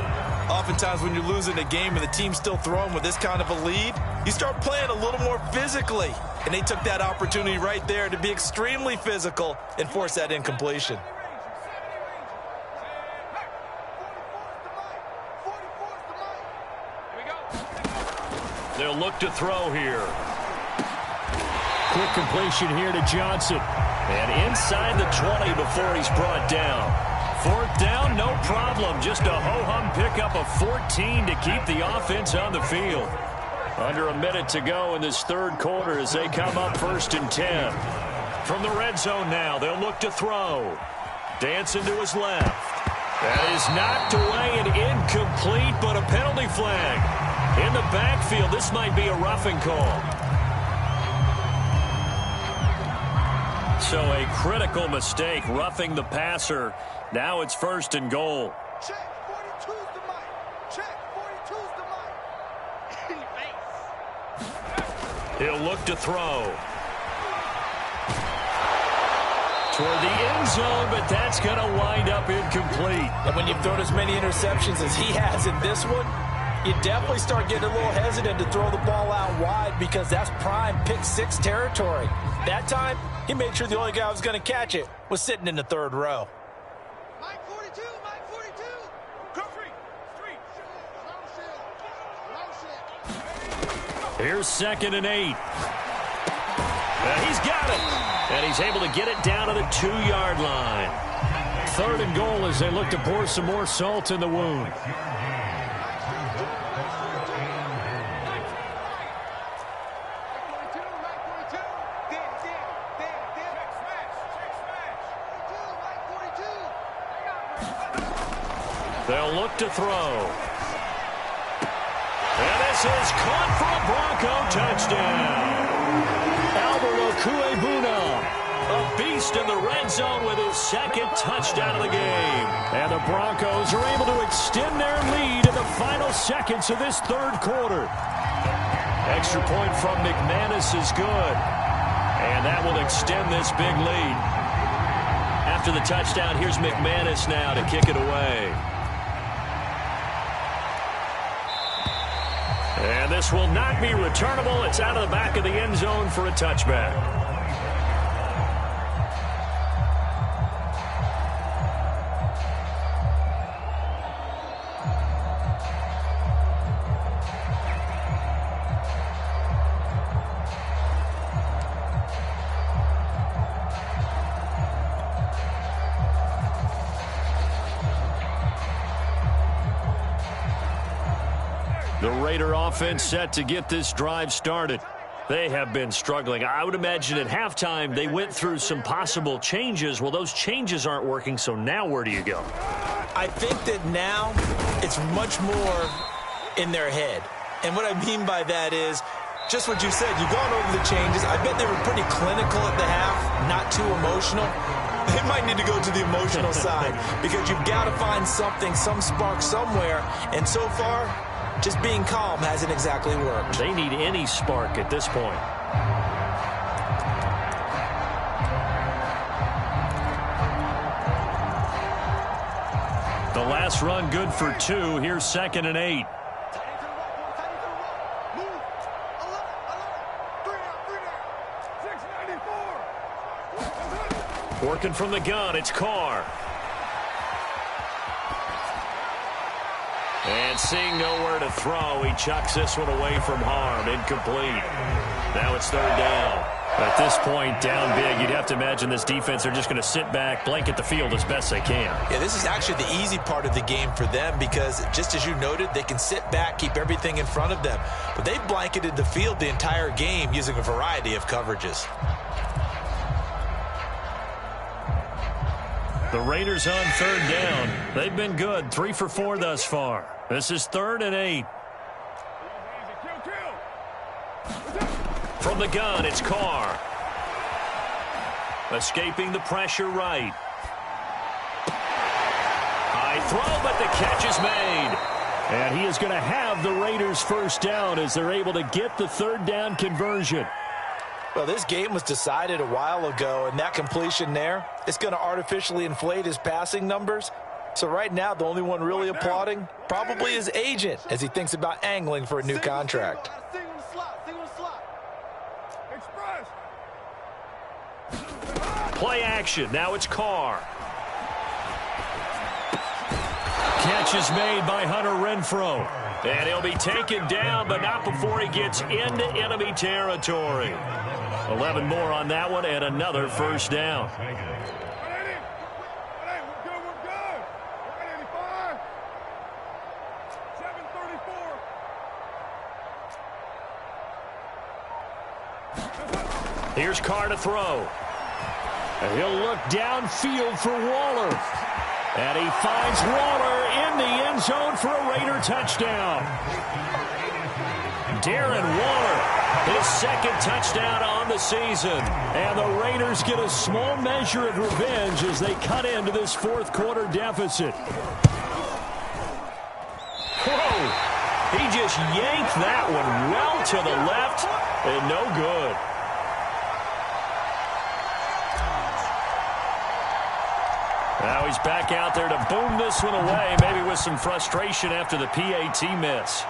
Oftentimes when you're losing a game and the team's still throwing with this kind of a lead, you start playing a little more physically. And they took that opportunity right there to be extremely physical and force that incompletion. They'll look to throw here. Quick completion here to Johnson. And inside the 20 before he's brought down. 4th down, no problem. Just a ho-hum pickup of 14 to keep the offense on the field. Under a minute to go in this 3rd quarter as they come up 1st and 10. From the red zone now, they'll look to throw. Dancing to his left. That is knocked away and incomplete, but a penalty flag. In the backfield, this might be a roughing call. So a critical mistake, roughing the passer. Now it's 1st and goal. Check, 42's the mic. Check, 42's the mic. He'll look to throw. Toward the end zone, but that's going to wind up incomplete. And when you've thrown as many interceptions as he has in this one, you definitely start getting a little hesitant to throw the ball out wide because that's prime pick 6 territory. That time, he made sure the only guy who was going to catch it was sitting in the 3rd row. Mike 42, Mike 42. Go free. Street. Low shit. Here's 2nd and 8. And he's got it. And he's able to get it down to the 2-yard line. 3rd and goal as they look to pour some more salt in the wound. They'll look to throw. And this is caught for a Bronco touchdown. Alberto Cuebuna, a beast in the red zone with his 2nd touchdown of the game. And the Broncos are able to extend their lead in the final seconds of this 3rd quarter. Extra point from McManus is good. And that will extend this big lead. After the touchdown, here's McManus now to kick it away. And this will not be returnable. It's out of the back of the end zone for a touchback. The Raider offense set to get this drive started. They have been struggling. I would imagine at halftime they went through some possible changes. Well, those changes aren't working, so now where do you go? I think that now it's much more in their head. And what I mean by that is just what you said. You've gone over the changes. I bet they were pretty clinical at the half, not too emotional. They might need to go to the emotional side because you've got to find something, some spark somewhere. And so far, just being calm hasn't exactly worked. They need any spark at this point. The last run good for 2. Here's 2nd and 8. Working from the gun, it's Carr. And seeing nowhere to throw, he chucks this one away from harm. Incomplete. Now it's 3rd down. At this point, down big, you'd have to imagine this defense are just going to sit back, blanket the field as best they can. Yeah, this is actually the easy part of the game for them because, just as you noted, they can sit back, keep everything in front of them. But they've blanketed the field the entire game using a variety of coverages. The Raiders on third down. They've been good, 3 for 4 thus far. This is 3rd and 8. From the gun, it's Carr. Escaping the pressure right. High throw, but the catch is made. And he is going to have the Raiders first down as they're able to get the third down conversion. Well, this game was decided a while ago, and that completion there is going to artificially inflate his passing numbers. So right now, the only one really applauding probably his agent as he thinks about angling for a new contract. Play action. Now it's Carr. Catch is made by Hunter Renfrow. And he'll be taken down, but not before he gets into enemy territory. 11 more on that one, and another first down. Here's Carr to throw. And he'll look downfield for Waller. And he finds Waller in the end zone for a Raider touchdown. Darren Waller, his 2nd touchdown on the season. And the Raiders get a small measure of revenge as they cut into this 4th quarter deficit. Whoa! He just yanked that one well to the left, and no good. Now he's back out there to boom this one away, maybe with some frustration after the PAT miss.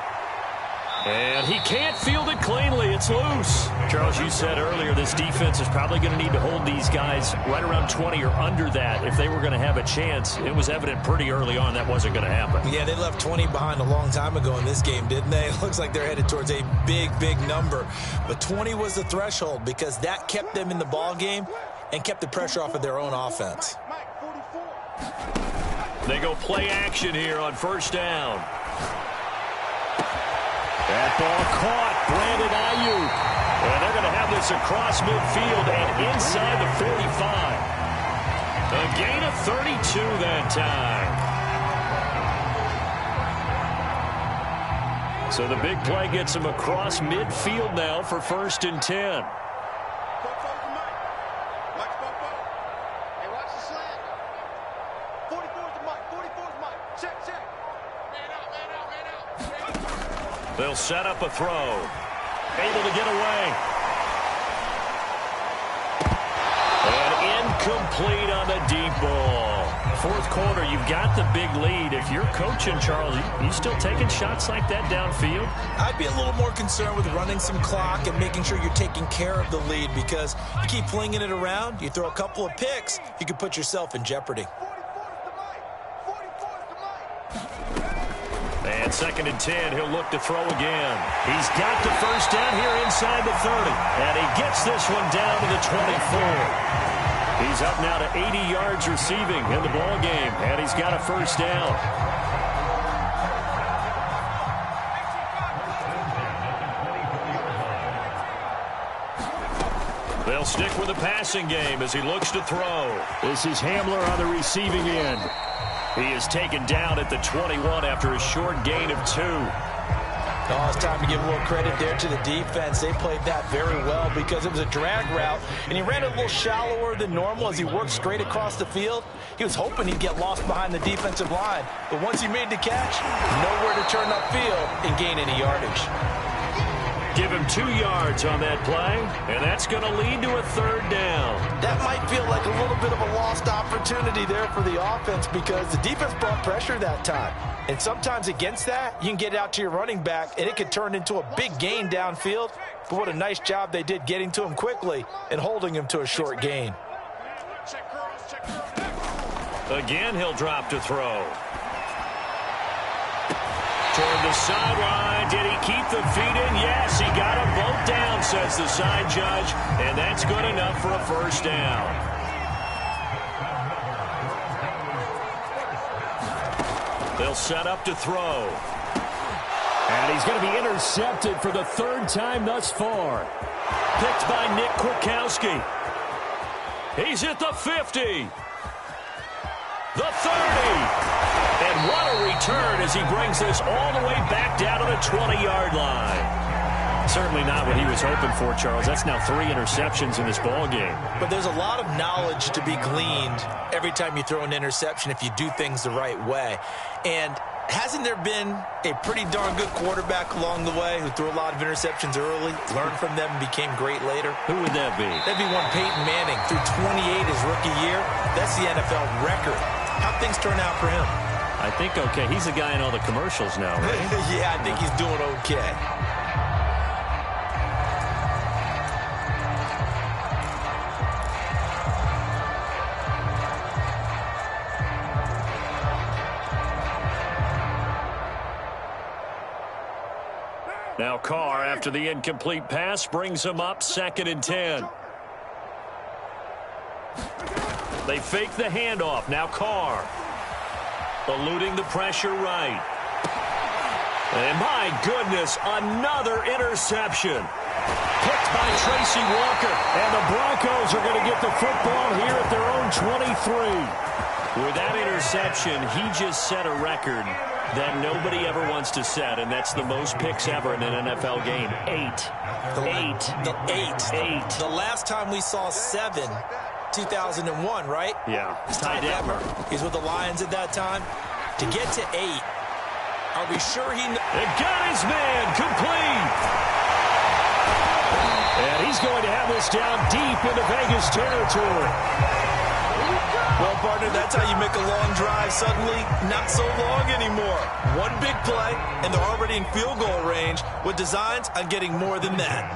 And he can't field it cleanly. It's loose. Charles, you said earlier this defense is probably going to need to hold these guys right around 20 or under that if they were going to have a chance. It was evident pretty early on that wasn't going to happen. Yeah, they left 20 behind a long time ago in this game, didn't they? It looks like they're headed towards a big, big number. But 20 was the threshold because that kept them in the ball game and kept the pressure off of their own offense. They go play action here on first down. That ball caught. Brandon Ayuk. And they're going to have this across midfield and inside the 45. A gain of 32 that time. So the big play gets him across midfield now for 1st and 10. They'll set up a throw. Able to get away. And incomplete on the deep ball. 4th quarter, you've got the big lead. If you're coaching, Charles, you still taking shots like that downfield? I'd be a little more concerned with running some clock and making sure you're taking care of the lead because you keep flinging it around, you throw a couple of picks, you could put yourself in jeopardy. And 2nd and 10, he'll look to throw again. He's got the first down here inside the 30. And he gets this one down to the 24. He's up now to 80 yards receiving in the ball game. And he's got a first down. They'll stick with the passing game as he looks to throw. This is Hamler on the receiving end. He is taken down at the 21 after a short gain of 2. Oh, it's time to give a little credit there to the defense. They played that very well because it was a drag route, and he ran it a little shallower than normal as he worked straight across the field. He was hoping he'd get lost behind the defensive line, but once he made the catch, nowhere to turn upfield and gain any yardage. Give him 2 yards on that play, and that's going to lead to a 3rd down. That might feel like a little bit of a lost opportunity there for the offense because the defense brought pressure that time. And sometimes against that, you can get out to your running back, and it could turn into a big gain downfield. But what a nice job they did getting to him quickly and holding him to a short gain. Again, he'll drop to throw. Toward the sideline. Did he keep the feet in? Yes, he got them both down, says the side judge. And that's good enough for a first down. They'll set up to throw. And he's going to be intercepted for the 3rd time thus far. Picked by Nick Kwiatkowski. He's at the 50. the 30. And what a return as he brings this all the way back down to the 20-yard line. Certainly not what he was hoping for, Charles. That's now 3 interceptions in this ball game. But there's a lot of knowledge to be gleaned every time you throw an interception if you do things the right way. And hasn't there been a pretty darn good quarterback along the way who threw a lot of interceptions early, learned from them, and became great later? Who would that be? That'd be one Peyton Manning. Threw 28 his rookie year. That's the NFL record. How'd things turn out for him? I think okay. He's the guy in all the commercials now, right? Yeah, I think he's doing okay. Now Carr, after the incomplete pass, brings him up 2nd and 10. They fake the handoff. Now Carr, eluding the pressure right. And my goodness, another interception. Picked by Tracy Walker. And the Broncos are going to get the football here at their own 23. With that interception, he just set a record that nobody ever wants to set, and that's the most picks ever in an NFL game. 8. The last time we saw 7, 2001, right? Yeah. It's Ty Detmer. He's with the Lions at that time. To get to 8, are we sure he... It got his man complete. And he's going to have this down deep into Vegas territory. Well, partner, that's how you make a long drive suddenly not so long anymore. One big play, and they're already in field goal range with designs on getting more than that.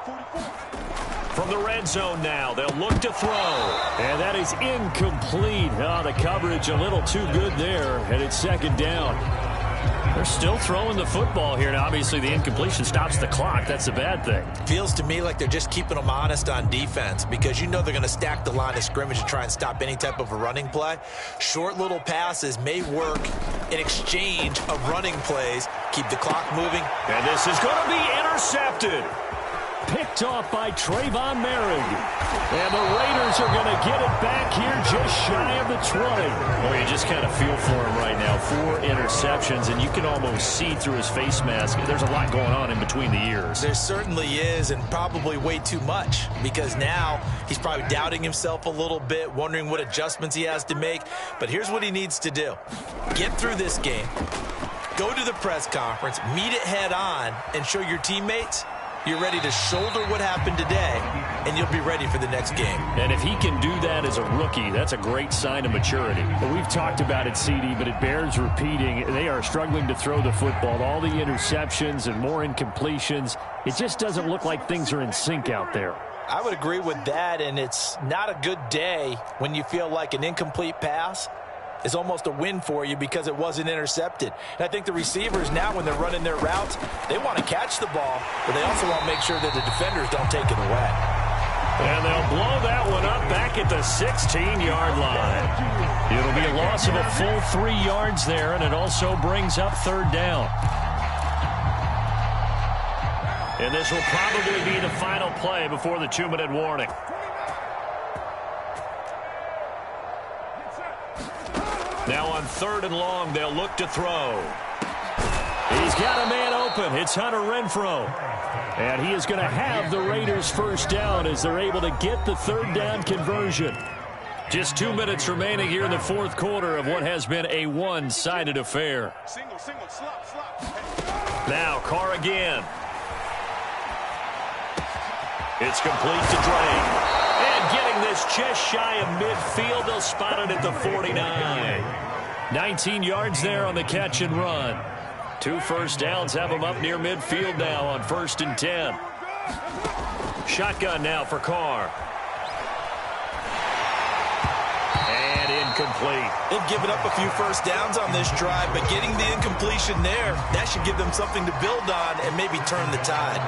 44. From the red zone now, they'll look to throw. And that is incomplete. Oh, the coverage a little too good there, and it's 2nd down. They're still throwing the football here. Now, obviously, the incompletion stops the clock. That's a bad thing. Feels to me like they're just keeping them honest on defense because you know they're going to stack the line of scrimmage and try and stop any type of a running play. Short little passes may work in exchange of running plays. Keep the clock moving. And this is going to be intercepted. Picked off by Trayvon Merrick. And the Raiders are going to get it back here just shy of the 20. Well, you just kind of feel for him right now. 4 interceptions, and you can almost see through his face mask. There's a lot going on in between the ears. There certainly is, and probably way too much, because now he's probably doubting himself a little bit, wondering what adjustments he has to make. But here's what he needs to do. Get through this game, go to the press conference, meet it head on, and show your teammates you're ready to shoulder what happened today, and you'll be ready for the next game. And if he can do that as a rookie, that's a great sign of maturity. Well, we've talked about it, CD, but it bears repeating. They are struggling to throw the football. All the interceptions and more incompletions. It just doesn't look like things are in sync out there. I would agree with that, and it's not a good day when you feel like an incomplete pass is almost a win for you because it wasn't intercepted. And I think the receivers now, when they're running their routes, they want to catch the ball, but they also want to make sure that the defenders don't take it away. And they'll blow that one up back at the 16-yard line. It'll be a loss of a full 3 yards there, and it also brings up 3rd down. And this will probably be the final play before the 2-minute warning. Now on 3rd and long, they'll look to throw. He's got a man open. It's Hunter Renfrow. And he is going to have the Raiders first down as they're able to get the 3rd down conversion. Just 2 minutes remaining here in the 4th quarter of what has been a one-sided affair. Single, slop. Now Carr again. It's complete to Drake. And getting this just shy of midfield, they'll spot it at the 49. 19 yards there on the catch and run. 2 first downs have them up near midfield now on 1st and 10. Shotgun now for Carr. And incomplete. They've given up a few first downs on this drive, but getting the incompletion there, that should give them something to build on and maybe turn the tide.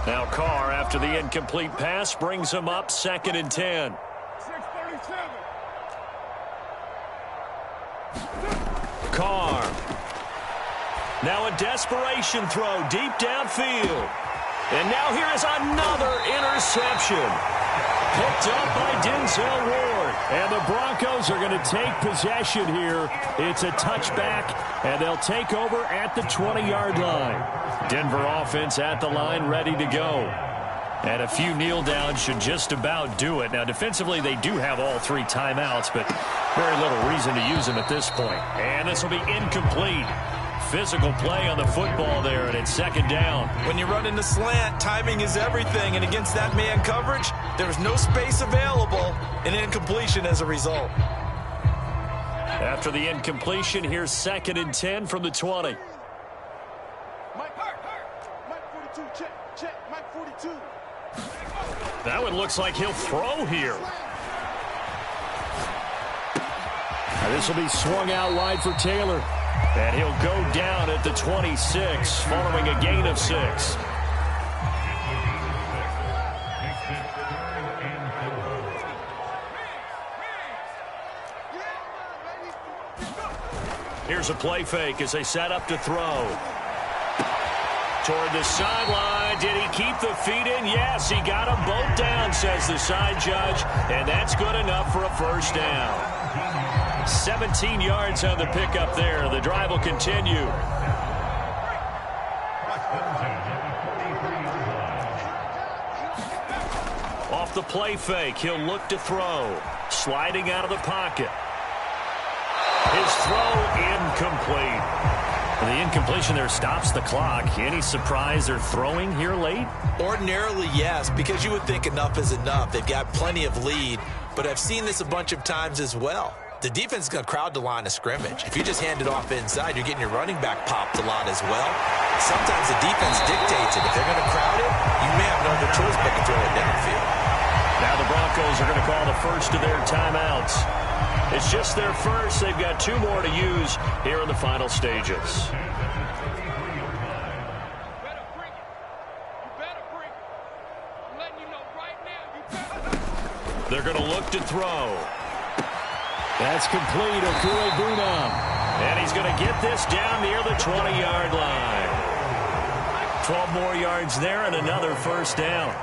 Now Carr, after the incomplete pass, brings him up 2nd and 10. Carr. Now a desperation throw deep downfield. And now here is another interception. Picked up by Denzel Ward. And the Broncos are going to take possession here. It's a touchback, and they'll take over at the 20-yard line. Denver offense at the line, ready to go. And a few kneel downs should just about do it. Now, defensively, they do have all 3 timeouts, but very little reason to use them at this point. And this will be incomplete. Physical play on the football there, and it's second down. When you run in the slant, timing is everything, and against that man coverage, there's no space available, and incompletion as a result. After the incompletion, here's 2nd and 10 from the 20. Mike 42, check, Mike 42. That one looks like he'll throw here. Now this will be swung out wide for Taylor. And he'll go down at the 26, following a gain of 6. Here's a play fake as they set up to throw. Toward the sideline. Did he keep the feet in? Yes, he got them both down, says the side judge. And that's good enough for a first down. 17 yards on the pickup there. The drive will continue. Off the play fake, he'll look to throw. Sliding out of the pocket. His throw incomplete. The incompletion there stops the clock. Any surprise they're throwing here late? Ordinarily, yes, because you would think enough is enough. They've got plenty of lead, but I've seen this a bunch of times as well. The defense is going to crowd the line of scrimmage. If you just hand it off inside, you're getting your running back popped a lot as well. Sometimes the defense dictates it. If they're going to crowd it, you may have no other choice but to throw it downfield. Now the Broncos are going to call the first of their timeouts. It's just their first. They've got 2 more to use here in the final stages. They're going to look to throw. That's complete. Okuebuna. And he's going to get this down near the 20-yard line. 12 more yards there and another first down.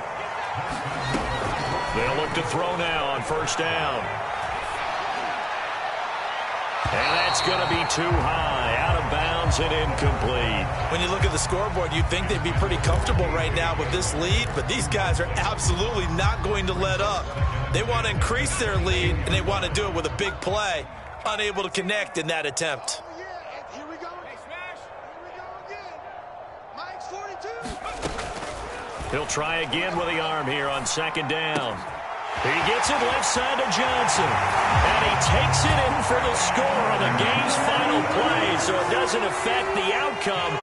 They'll look to throw now on first down. And that's going to be too high, out of bounds and incomplete. When you look at the scoreboard, you'd think they'd be pretty comfortable right now with this lead, but these guys are absolutely not going to let up. They want to increase their lead, and they want to do it with a big play. Unable to connect in that attempt. Oh, yeah. Here we go. Hey, smash. Here we go again. Mike's 42. He'll try again with the arm here on second down. He gets it left side to Johnson. And he takes it in for the score on the game's final play, so it doesn't affect the outcome.